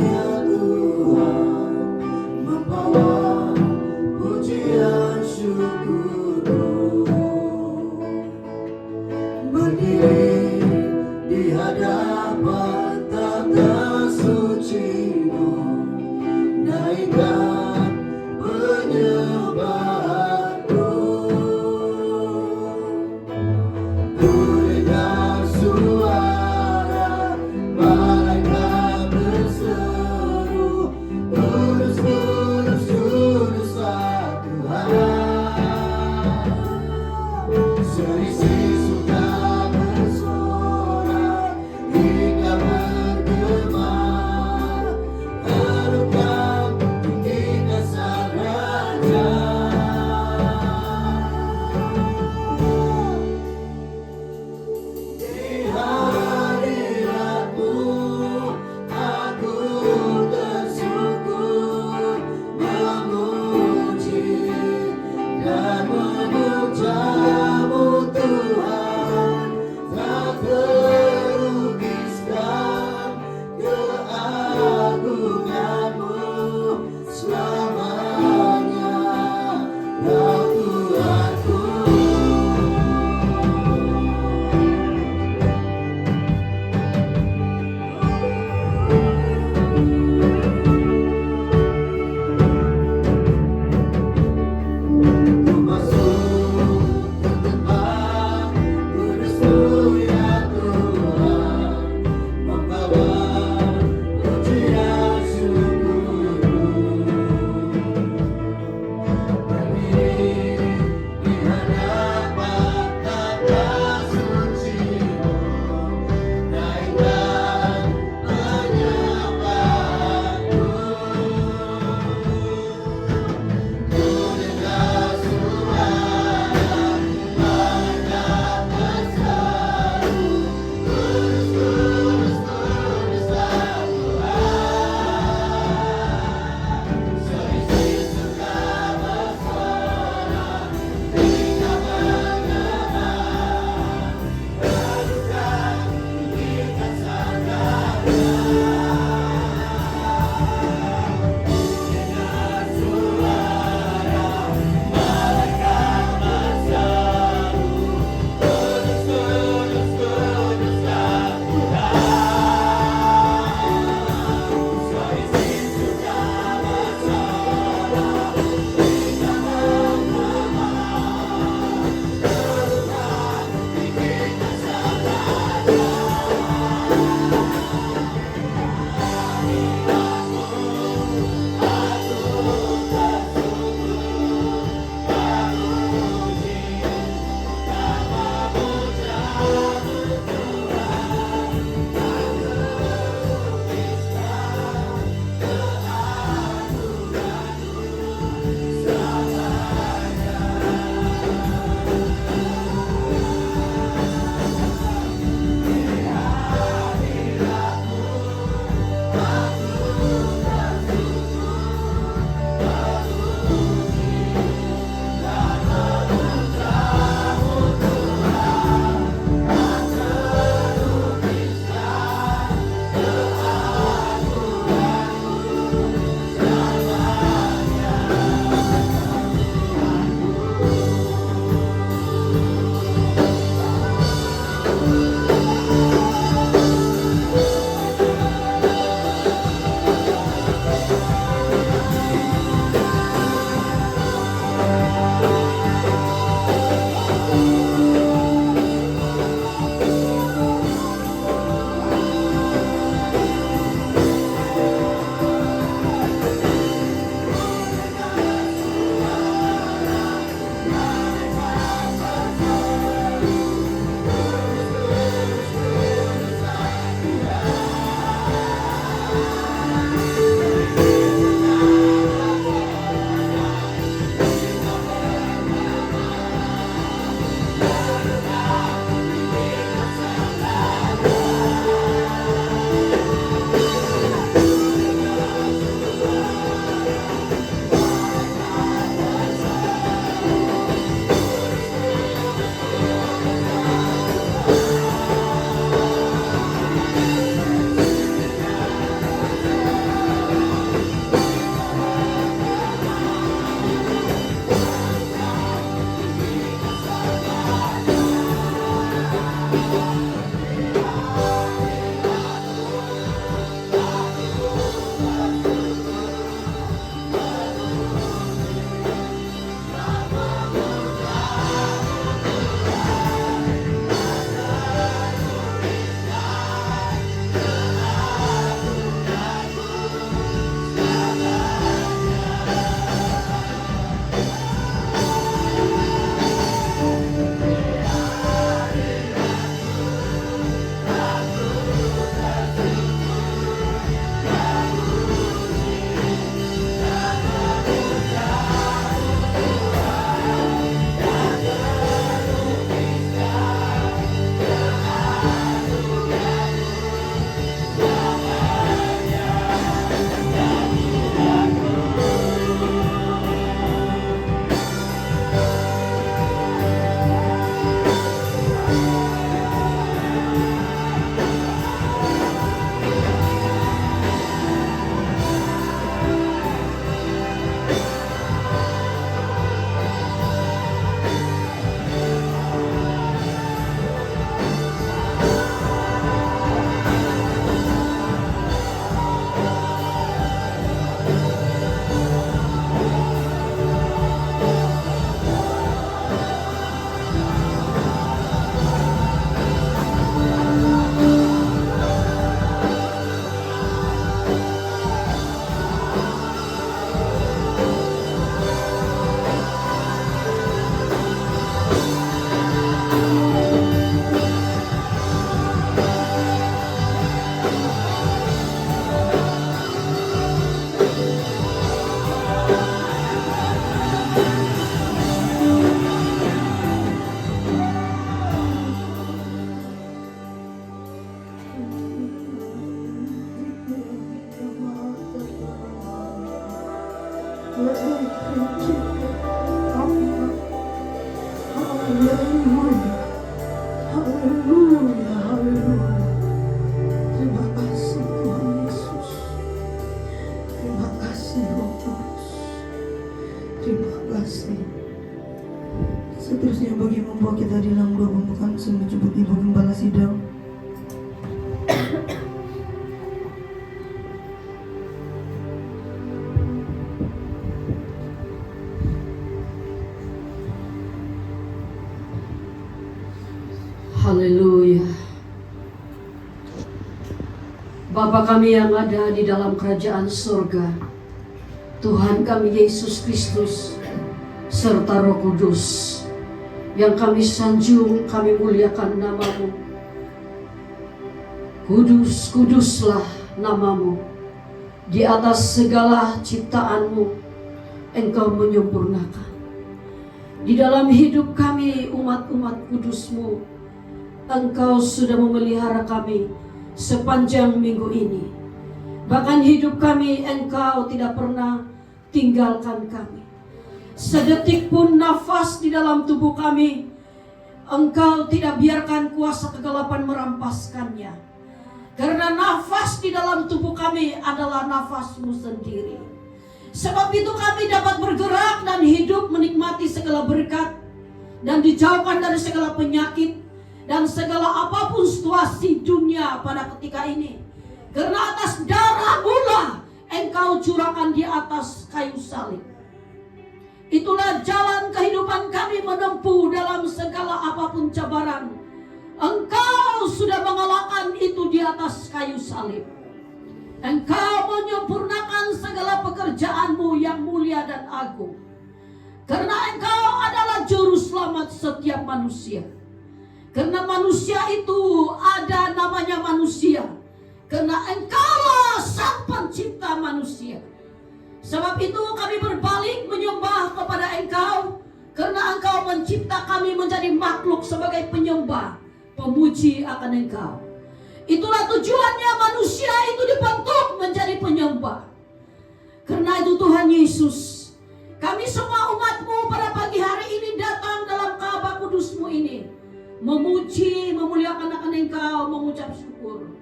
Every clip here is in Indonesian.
ya Tuhan, membawa pujian syukurku, berdiri di hadapan tata suci-Mu, naikkan penyembahanku. Ku dengar suara malaikat berseru, Haleluya, haleluya, haleluya. Terima kasih Tuhan Yesus. Terima kasih Roh Kudus. Terima kasih. Seterusnya bagi membawa kita di dalam doa pembukaan sambil jemput Ibu Gembala Sidang. Haleluya. Bapa kami yang ada di dalam kerajaan surga, Tuhan kami Yesus Kristus serta Roh Kudus yang kami sanjung, kami muliakan namamu. Kudus, kuduslah namamu. Di atas segala ciptaanmu Engkau menyempurnakan. Di dalam hidup kami umat-umat kudusmu, Engkau sudah memelihara kami sepanjang minggu ini. Bahkan hidup kami Engkau tidak pernah tinggalkan kami. Sedetik pun nafas di dalam tubuh kami Engkau tidak biarkan kuasa kegelapan merampaskannya. Karena nafas di dalam tubuh kami adalah nafas-Mu sendiri. Sebab itu kami dapat bergerak dan hidup menikmati segala berkat dan dijauhkan dari segala penyakit dan segala apapun situasi dunia pada ketika ini. Karena atas darah-Mu lah Engkau curahkan di atas kayu salib. Itulah jalan kehidupan kami menempuh dalam segala apapun cabaran. Engkau sudah mengalahkan itu di atas kayu salib. Engkau menyempurnakan segala pekerjaan-Mu yang mulia dan agung. Karena Engkau adalah juru selamat setiap manusia. Karena manusia itu ada namanya manusia. Karena Engkaulah Sang Pencipta manusia. Sebab itu kami berbalik menyembah kepada Engkau. Karena Engkau mencipta kami menjadi makhluk sebagai penyembah, pemuji akan Engkau. Itulah tujuannya manusia itu dibentuk menjadi penyembah. Karena itu Tuhan Yesus, kami semua umat-Mu pada pagi hari ini datang dalam Ka'bah Kudus-Mu ini, memuji, memuliakan akan Engkau, mengucap syukur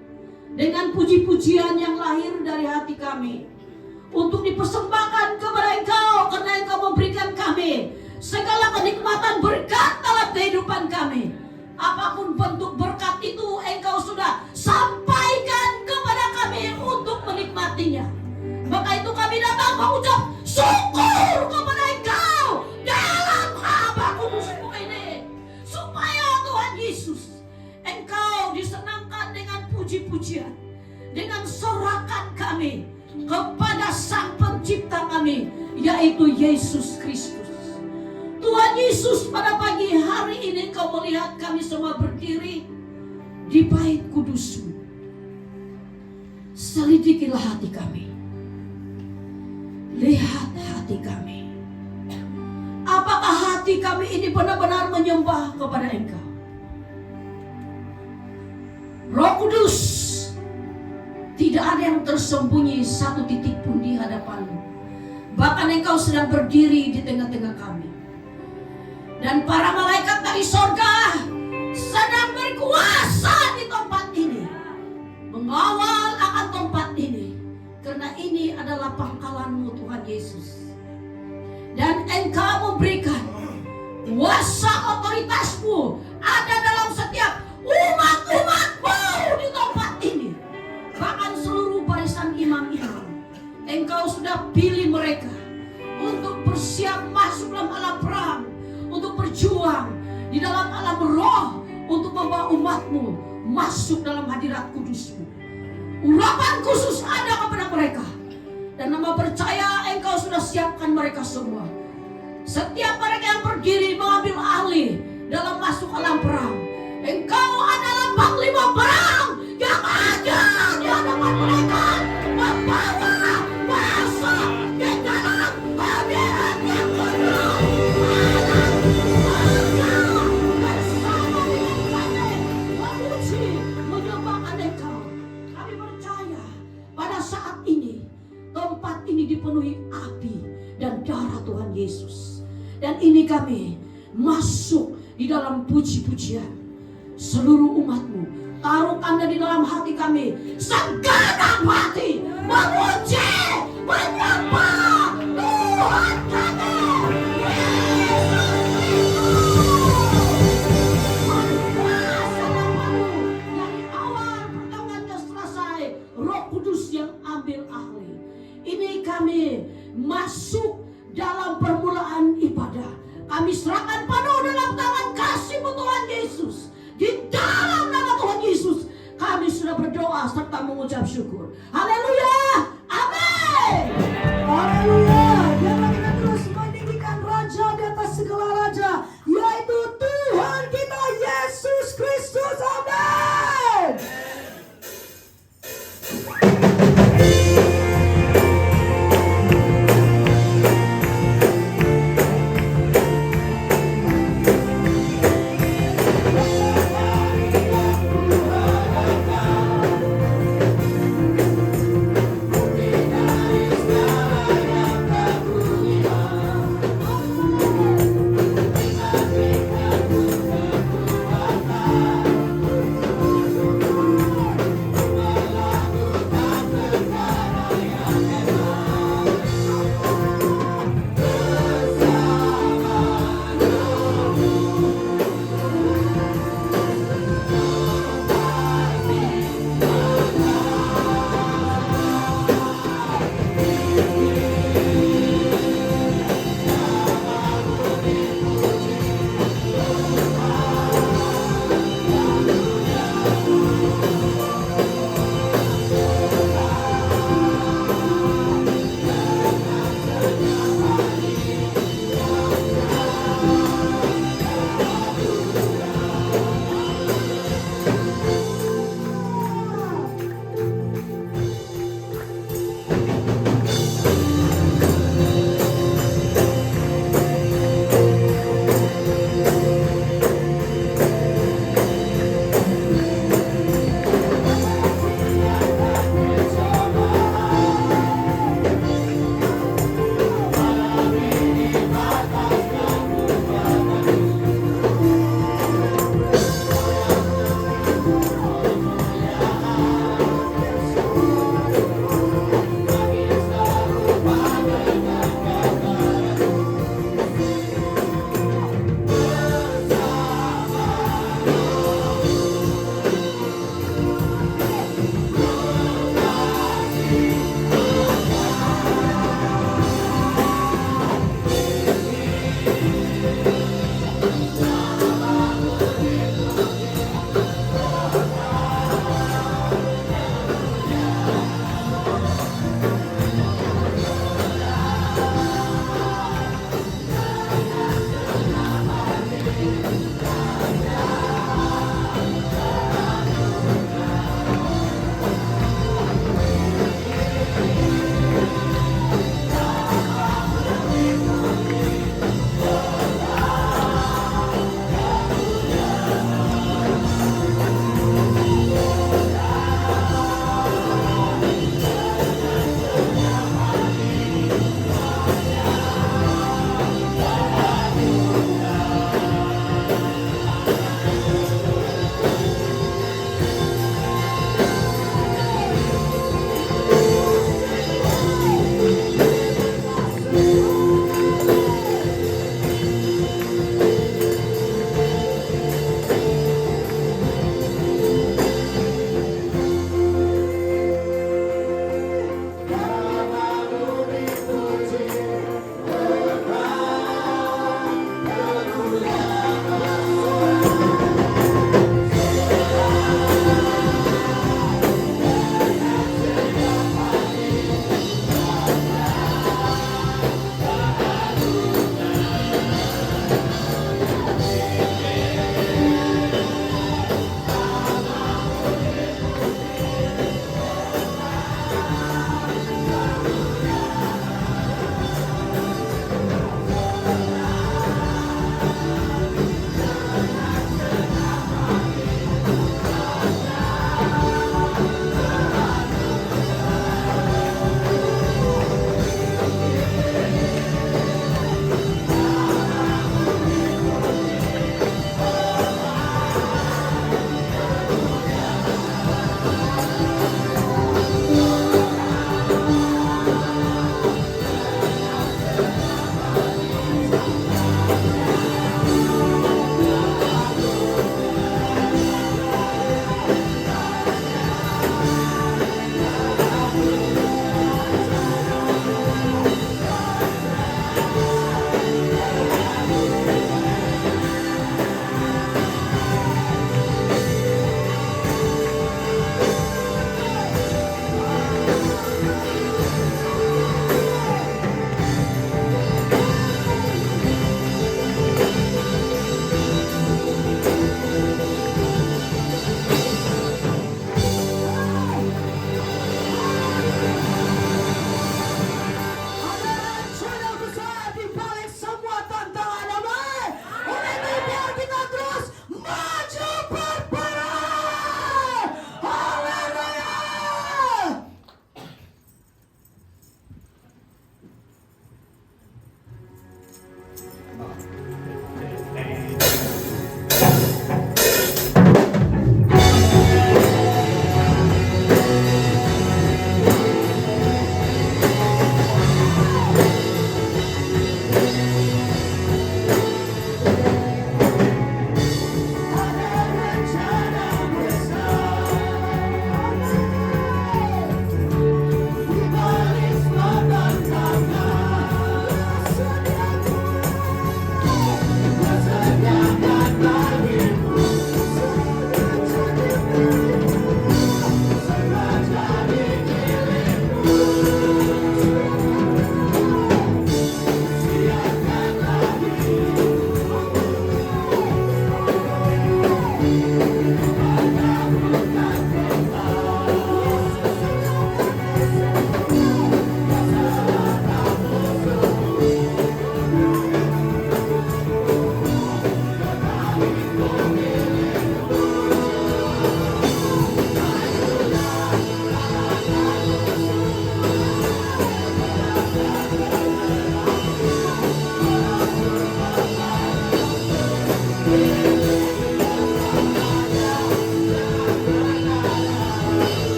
dengan puji-pujian yang lahir dari hati kami untuk dipersembahkan kepada Engkau. Karena Engkau memberikan kami segala kenikmatan berkat dalam kehidupan kami. Apapun bentuk berkat itu Engkau sudah sampaikan kepada kami untuk menikmatinya. Maka itu kami datang mengucap syukur kepada Engkau dalam Ka'bah Kudus-Mu ini, supaya Tuhan Yesus Engkau disenangkan dengan puji-pujian, dengan sorakan kami kepada Sang Pencipta kami, yaitu Yesus Kristus. Tuhan Yesus, pada pagi hari ini Engkau melihat kami semua berdiri di bait kudus-Mu. Selidikilah hati kami. Lihat hati kami. Apakah hati kami ini benar-benar menyembah kepada Engkau? Roh Kudus, tidak ada yang tersembunyi satu titik pun di hadapan-Mu. Bahkan Engkau sedang berdiri di tengah-tengah kami. Dan para malaikat dari sorga sedang berkuasa di tempat ini, mengawal akan tempat ini. Karena ini adalah pangkalan-Mu Tuhan Yesus. Dan Engkau memberikan kuasa otoritas-Mu ada dalam setiap umat-umat-Mu di tempat ini. Bahkan seluruh barisan imam-imam Engkau sudah pilih mereka untuk bersiap masuk dalam alam perang, untuk berjuang di dalam alam roh, untuk membawa umat-Mu masuk dalam hadirat kudus-Mu. Urapan khusus ada kepada mereka. Dan nama percaya Engkau sudah siapkan mereka semua. Setiap mereka yang berdiri mengambil alih dalam masuk alam perang, Engkau adalah panglima perang yang ada di hadapan mereka, membawa masuk ke dalam hadirat yang kudus. Bersama dengan kami memuji, menyembahkan Engkau. Kami percaya pada saat ini tempat ini dipenuhi api dan Yesus. Dan ini kami masuk di dalam puji-pujian seluruh umat-Mu. Taruhkanlah di dalam hati kami segenap hati memuji, menyembah Tuhan kami dari awal pertemuan selesai. Roh Kudus yang ambil alih. Ini kami masuk dalam permulaan ibadah. Kami serahkan penuh dalam tangan kasih-Mu Tuhan Yesus. Di dalam nama Tuhan Yesus kami sudah berdoa serta mengucap syukur. Haleluya. Amin. Haleluya. Biarlah kita terus meninggikan Raja di atas segala raja, yaitu Tuhan kita Yesus Kristus. Amin.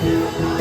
Terima